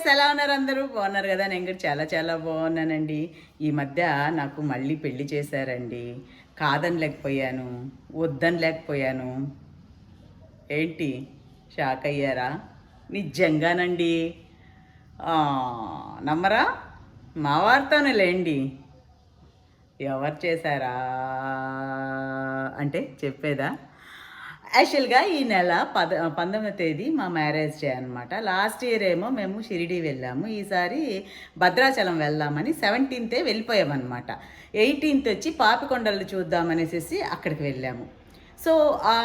Guys, ఎలా ఉన్నారు? అందరూ బాగున్నారు కదా? నేను కూడా చాలా చాలా బాగున్నానండి. ఈ మధ్య నాకు మళ్ళీ పెళ్లి చేశారండి. కాదని లేకపోయాను, వద్దని లేకపోయాను. ఏంటి షాక్ అయ్యారా? నిజంగానండి. నమ్మరా? మా వారితోనే లేండి. ఎవరు చేశారా అంటే చెప్పేదా? యాక్చువల్గా ఈ నెల 19వ తేదీ మా మ్యారేజ్ డే అనమాట. లాస్ట్ ఇయర్ ఏమో మేము షిరిడి వెళ్ళాము. ఈసారి భద్రాచలం వెళ్దామని 17th వెళ్ళిపోయామన్నమాట. 18th వచ్చి పాపికొండలు చూద్దామనేసి అక్కడికి వెళ్ళాము. సో ఆ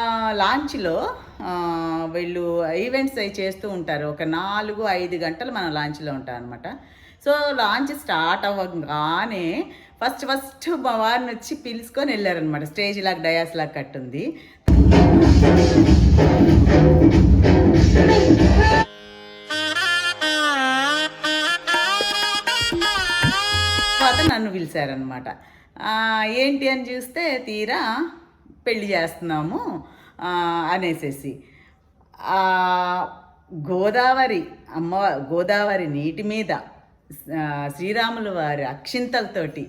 లాంచ్లో వీళ్ళు ఈవెంట్స్ అవి చేస్తూ ఉంటారు. ఒక 4-5 గంటలు మనం లాంచ్లో ఉంటాం అనమాట. సో లాంచ్ స్టార్ట్ అవ్వగానే ఫస్ట్ మా వారిని వచ్చి పిలుచుకొని వెళ్ళారనమాట. స్టేజ్ లాగా డయాస్ లాగా కట్టుంది. తర్వాత నన్ను పిలిచారనమాట. ఏంటి అని చూస్తే తీరా పెళ్లి చేస్తున్నాము అనేసి గోదావరి నీటి మీద శ్రీరాములు వారి అక్షింతలతోటి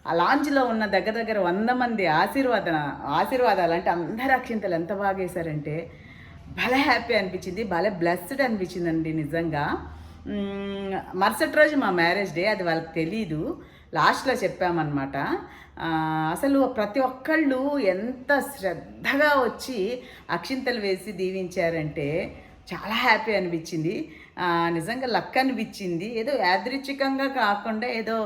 ఆ లాంచ్లో ఉన్న దగ్గర 100 మంది ఆశీర్వాదాలు అంటే అందరి అక్షింతలు ఎంత బాగా వేశారంటే భలే హ్యాపీ అనిపించింది, భలే బ్లెస్డ్ అనిపించిందండి నిజంగా. మరుసటి రోజు మా మ్యారేజ్ డే, అది వాళ్ళకి తెలీదు. లాస్ట్లో చెప్పామన్నమాట. అసలు ప్రతి ఒక్కళ్ళు ఎంత శ్రద్ధగా వచ్చి అక్షింతలు వేసి దీవించారంటే చాలా హ్యాపీ అనిపించింది. నిజంగా లక్ అనిపించింది. ఏదో యాదృచ్ఛికంగా కాకుండా ఏదో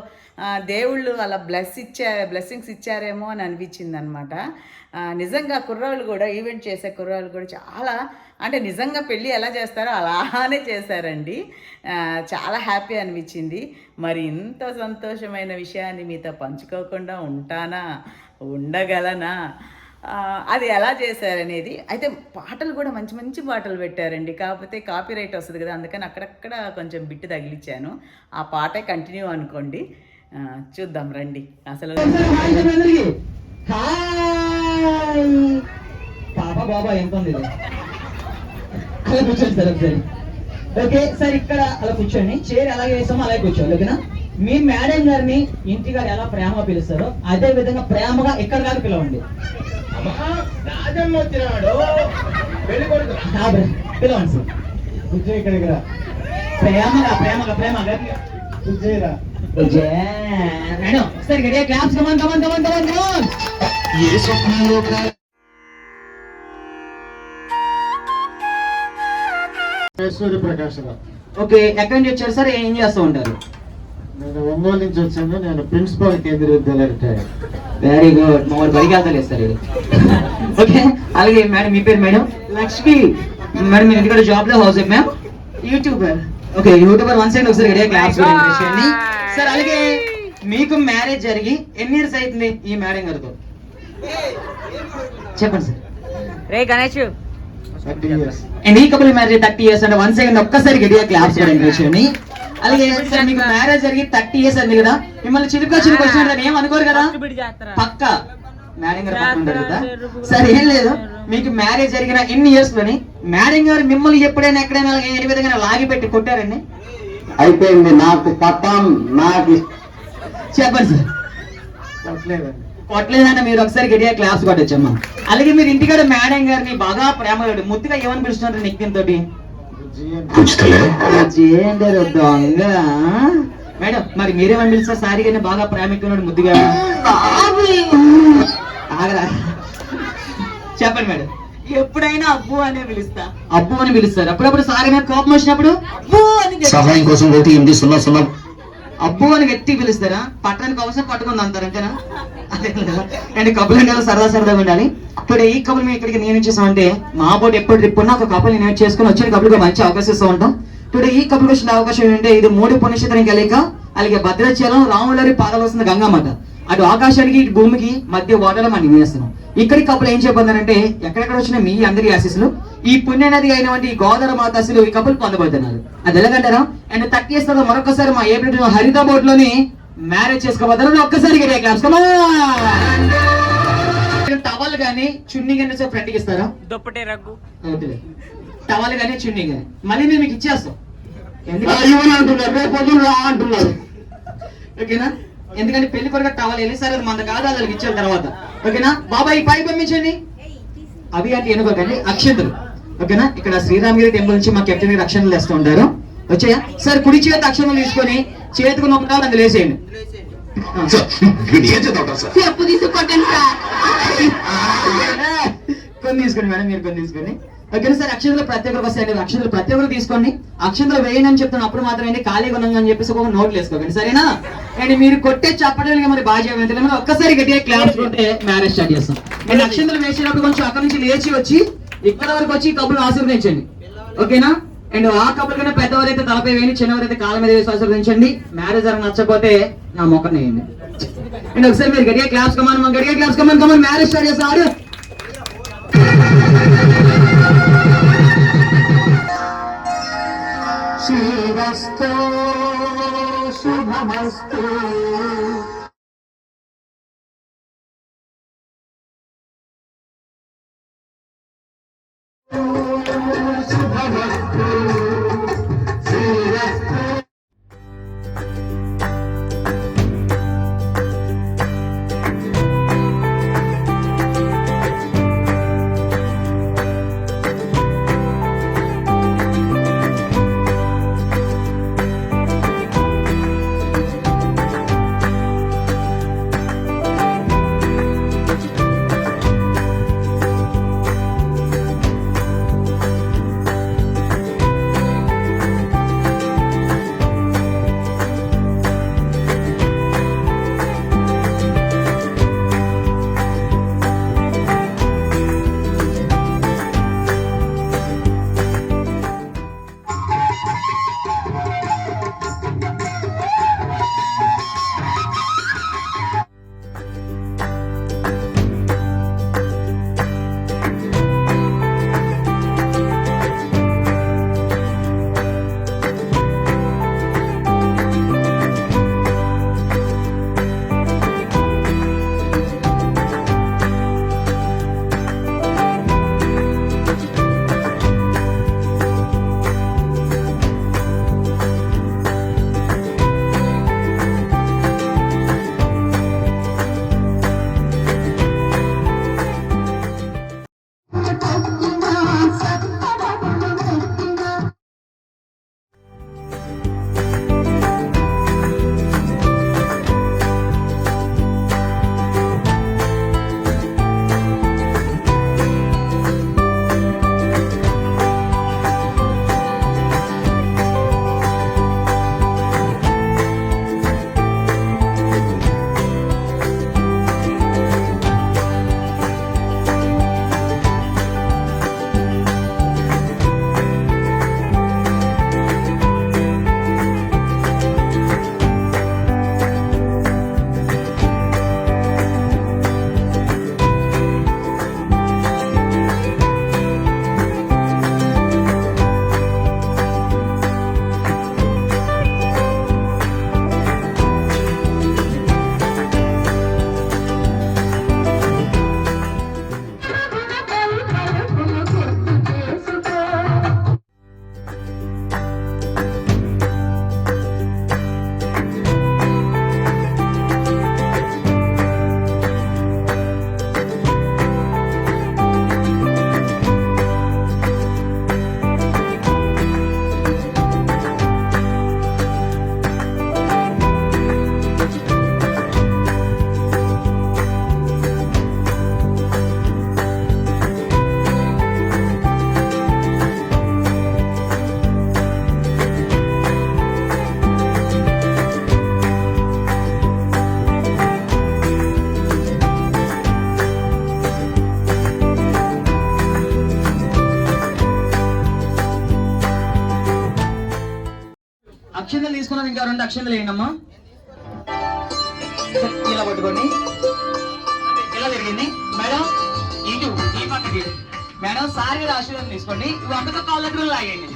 దేవుళ్ళు అలా బ్లెస్సింగ్స్ ఇచ్చారేమో అని అనిపించింది అనమాట. నిజంగా కుర్రాళ్ళు కూడా, ఈవెంట్ చేసే కుర్రాళ్ళు కూడా చాలా, అంటే నిజంగా పెళ్ళి ఎలా చేస్తారో అలానే చేశారండి. చాలా హ్యాపీ అనిపించింది. మరి ఇంత సంతోషమైన విషయాన్ని మీతో పంచుకోకుండా ఉండగలనా? అది ఎలా చేశారనేది. అయితే పాటలు కూడా మంచి మంచి పాటలు పెట్టారండి. కాకపోతే కాపీరైట్ వస్తుంది కదా, అందుకని అక్కడక్కడ కొంచెం బిట్టు తగిలిచ్చాను. ఆ పాటే కంటిన్యూ అనుకోండి. చూద్దాం రండి. అసలు బాబా ఎంత ఉంది అలా కూర్చోండి సార్ ఒకసారి. ఓకే సార్, ఇక్కడ అలా కూర్చోండి. చైర్ ఎలాగే వేసామో అలాగే కూర్చోండి. ఓకేనా? మీ మేడం గారిని ఇంటి గారు ఎలా ప్రేమగా పిలుస్తారో అదే విధంగా ప్రేమగా ఇక్కడ దాకా పిలవండి. పిలవండి సార్. కూర్చో ఇక్కడికి రా. ప్రేమగా మేడం సరే గడియా క్లాప్స్. కమాన్. సూర్యప్రకాశరావు. ఓకే, ఎక్కడి నుంచి వచ్చారు సార్? ఏం చేస్తూ ఉంటారు? నేను ఒంగోలు నుంచి వచ్చాను. నేను principal Kendriya Vidyalaya retire. Very good. మా బడికి వెళ్తలేదు సార్ ఇది. ఓకే, అలాగే మేడం మీ పేరు? మేడం లక్ష్మి. మేడం మీరు ఇక్కడ జాబ్ లో house wife ma'am? YouTuber. Okay, YouTuber. One second ఒకసారి గడియా క్లాప్స్ చేయండి సార్. అలాగే మీకు మ్యారేజ్ జరిగి ఎన్ని ఇయర్స్ అవుతుంది ఈ మేడం గారితో? చెప్పండి sir. Ray Ganesh, 30 years. And ఈ కపుల్ మ్యారేజ్ 30 years అంటే వన్ సెకండ్ ఒక్కసారి గడియా క్లాప్స్ చేయండి. అలాగే సార్ మీకు మ్యారేజ్ జరిగి 30 years అంది కదా, మిమ్మల్ని చిలుక వచ్చినట్టు ఏం అనుకోరు కదా? పక్క మేడం గారు పక్కన ఉంటారు కదా సార్. ఏం లేదు, మీకు మ్యారేజ్ జరిగిన ఎన్ని ఇయర్స్ లోని మేడం గారు మిమ్మల్ని ఎప్పుడైనా ఎక్కడైనా ఏ విధంగా లాగి పెట్టి కొట్టారండి? అయిపోయింది, నాకు పట్టం, నాకు చెప్పండి సార్. కొట్టలేదంటే మీరు ఒకసారి గడియా క్లాస్ కొట్టచ్చమ్మా. అలాగే మీరు ఇంటికాడ మేడం గారిని బాగా ప్రేమగా ముద్దుగా ఏమని పిలుస్తున్నారు నిక్కిన్ తోటి? దొంగ. మేడం మరి మీరేమని పిలుస్తారు? సారీ గారిని బాగా ప్రేమికున్నాడు ముద్దుగా. ఆగరా, చెప్పండి మేడం. ఎప్పుడైనా అబ్బు అనే పిలుస్తా. అబ్బు అని పిలుస్తారు. అప్పుడప్పుడు సారీ మీద కోపం వచ్చినప్పుడు అబ్బు అని సహాయం కోసం అబ్బు అని గట్టి పిలుస్తారా? పట్టడానికి అవసరం పట్టుకుంది అంటారు అంతేనా? అదే అండ్ కపుల్ అంటే సరదాగా ఉండాలి. ఇప్పుడు ఈ కపుల్ మేము ఇక్కడికి నేను చేసామంటే మా బోట్ ఎప్పుడు ట్రిప్పున్నా ఒక కపుల్ నేను చేసుకుని వచ్చిన కపుల్గా మంచి అవకాశం ఇస్తూ ఉంటాం. ఇప్పుడు ఈ కపుల్ వచ్చిన అవకాశం ఏంటంటే ఇది 3 పుణ్యక్షేత్రం కలిక. అలాగే భద్రాచలం, రాములవారి పాదాలు వస్తుంది గంగామాత. అటు ఆకాశానికి ఇటు భూమికి మధ్య వాటర్లో మనం వేస్తున్నాం. ఇక్కడికి కపుల్ ఏం చెప్పబోతున్నారంటే ఎక్కడెక్కడ వచ్చిన మీ అందరి ఆశీస్సులు ఈ పుణ్యనది అయినటువంటి ఈ గోదావరి మాత అసలు ఈ కపుల్ పొందబోతున్నారు. అది ఎలాగంటారా? అండ్ 30 years తర్వాత మరొకసారి మా ఏప్రిల్ హరిదాబాద్ లోని మ్యారేజ్ చేసుకోబోతున్నారు. ఒక్కసారి క్లాప్స్. టవల్ గానీ చున్నీ గానీ ఫ్రెండ్కి ఇస్తారా? దుప్పటే రగ్గు టవల్ గానీ చున్నీ గానీ మళ్ళీ నేను మీకు ఇచ్చేస్తాం. అంటున్నారు. ఓకేనా? ఎందుకంటే పెళ్లి కొరగా టవల్ వెళ్ళి సరే అది మన కాదు వాళ్ళకి ఇచ్చిన తర్వాత. ఓకేనా బాబాయ్ పై పంపించండి. అవి అంటే ఎనుకోకండి అక్షంతలు. ఓకేనా? ఇక్కడ శ్రీరామగిరి టెంపుల్ నుంచి మా కెప్టెన్ గారు అక్షంతలు తెస్తూ ఉంటారు. వచ్చాయా సార్? కుడి చేతి అక్షంతలు తీసుకొని చేతికి నొక్కడాలు అందులో వేసేయండి. చెప్పు తీసుకోకండి సార్. కొన్ని తీసుకోండి మేడం, మీరు కొన్ని తీసుకోండి. ఓకేనా సార్? అక్షంతలు ప్రతి ఒక్కరికి వస్తాయండి. అక్షంతలు ప్రతి ఒక్కరు తీసుకోండి. అక్షంతలు వేయండి అని చెప్తాను. అప్పుడు మాత్రమే ఖాళీగా ఉన్నాం అని చెప్పేసి ఒక నోట్లు వేసుకోకండి, సరేనా? అండ్ మీరు కొట్టే చప్పటలుగా మరి బాగా చేయాలి. ఒక్కసారి గట్టిగా క్లాప్స్ కొట్టే మ్యారేజ్ స్టార్ట్ చేస్తాం. నేను అక్షంతలు వేసేటప్పుడు కొంచెం అక్కడ నుంచి లేచి వచ్చి ఇక్కడ వరకు వచ్చి ఈ కప్పులు ఆశీర్వదించండి. ఓకేనా? అండ్ ఆ కప్పుల కన్నా పెద్దవారైతే తలపై వేయండి, చిన్నవారైతే కాళ్ళ మీద వేసి ఆశీర్వదించండి. మ్యారేజ్ అని నచ్చకపోతే నా మొక్కను వేయండి. అండ్ ఒకసారి మీరు గట్టిగా క్లాప్స్ కమాన్, గట్టిగా క్లాప్స్ కమాన్. మ్యారేజ్ స్టార్ట్ చేస్తారు. శ్రీరస్తు శుభమస్తు. అక్షంతలు తీసుకున్నాం, ఇంకా 2 అక్షంతలు వేయండమ్మా. ఇలా పట్టుకోండి, ఇలా తిరిగింది మేడం. ఇటు ఈ పక్కకి మేడం. సారి ఆశీర్వాదం తీసుకోండి. ఒక్కతో కాళ్ళ దగ్గర లాగండి.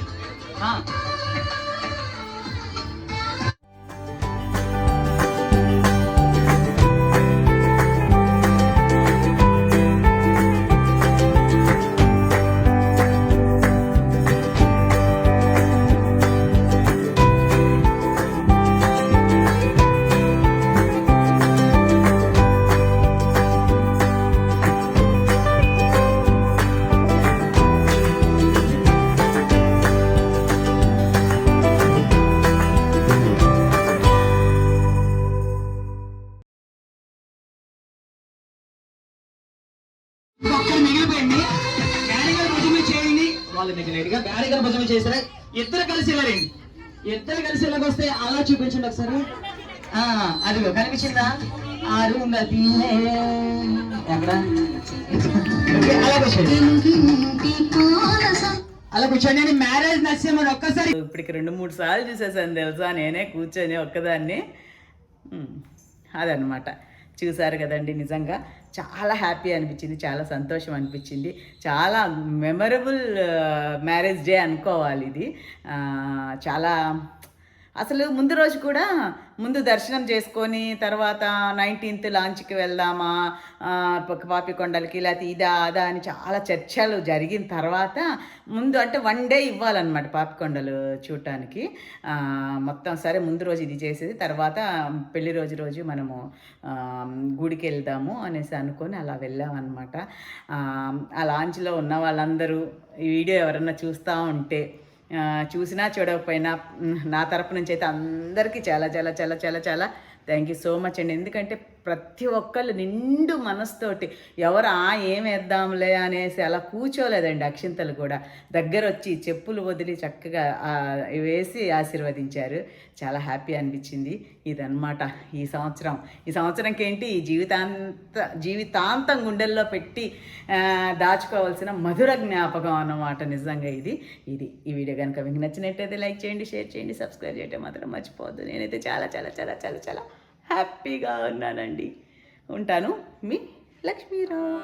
పైగా భుజం చేస్తారా? ఇద్దరు కలిసి వెళ్ళండి. ఇద్దరు కలిసి వస్తే అలా చూపించండి ఒకసారి. అదిగో కనిపించిందా? అరుంధతి ఎక్కడ? అలా కూర్చోండి, అలా కూర్చోండి అని మ్యారేజ్ నచ్చేమని ఒక్కసారి. ఇప్పటికి 2-3 సార్లు చూసేసాను తెలుసా, నేనే కూర్చొని ఒక్కదాన్ని. అదనమాట. చూసారు కదండి, నిజంగా చాలా హ్యాపీ అనిపించింది, చాలా సంతోషం అనిపించింది. చాలా మెమరబుల్ మ్యారేజ్ డే అనుకోవాలి ఇది. చాలా అసలు ముందు రోజు కూడా ముందు దర్శనం చేసుకొని తర్వాత 19th లాంచ్కి వెళ్దామా పాపికొండలకి, లేకపోతే ఇదా అదా అని చాలా చర్చలు జరిగిన తర్వాత ముందు అంటే 1 డే ఇవ్వాలన్నమాట పాపికొండలు చూడటానికి. మొత్తం సరే ముందు రోజు ఇది చేసేది, తర్వాత పెళ్లి రోజు మనము గుడికి వెళ్దాము అనేసి అనుకొని అలా వెళ్ళామన్నమాట. ఆ లాంచ్లో ఉన్న వాళ్ళందరూ ఈ వీడియో ఎవరన్నా చూస్తూ ఉంటే, చూసినా చూడకపోయినా నా తరపు నుంచి అయితే అందరికీ చాలా చాలా చాలా చాలా చాలా థ్యాంక్ యూ సో మచ్ అండి. ఎందుకంటే ప్రతి ఒక్కళ్ళు నిండు మనసుతోటి ఎవరు ఏం వేద్దాంలే అనేసి అలా కూర్చోలేదండి. అక్షింతలు కూడా దగ్గర వచ్చి చెప్పులు వదిలి చక్కగా వేసి ఆశీర్వదించారు. చాలా హ్యాపీ అనిపించింది. ఇదన్నమాట ఈ సంవత్సరంకి ఏంటి, ఈ జీవితాంతం గుండెల్లో పెట్టి దాచుకోవాల్సిన మధుర జ్ఞాపకం అన్నమాట. నిజంగా ఇది ఈ వీడియో కనుక మీకు నచ్చినట్టయితే లైక్ చేయండి, షేర్ చేయండి, సబ్స్క్రైబ్ చేయడం మాత్రం మర్చిపోవద్దు. నేనైతే చాలా చాలా చాలా చాలా చాలా హ్యాపీగా ఉన్నానండి. ఉంటాను, మీ లక్ష్మీరావు.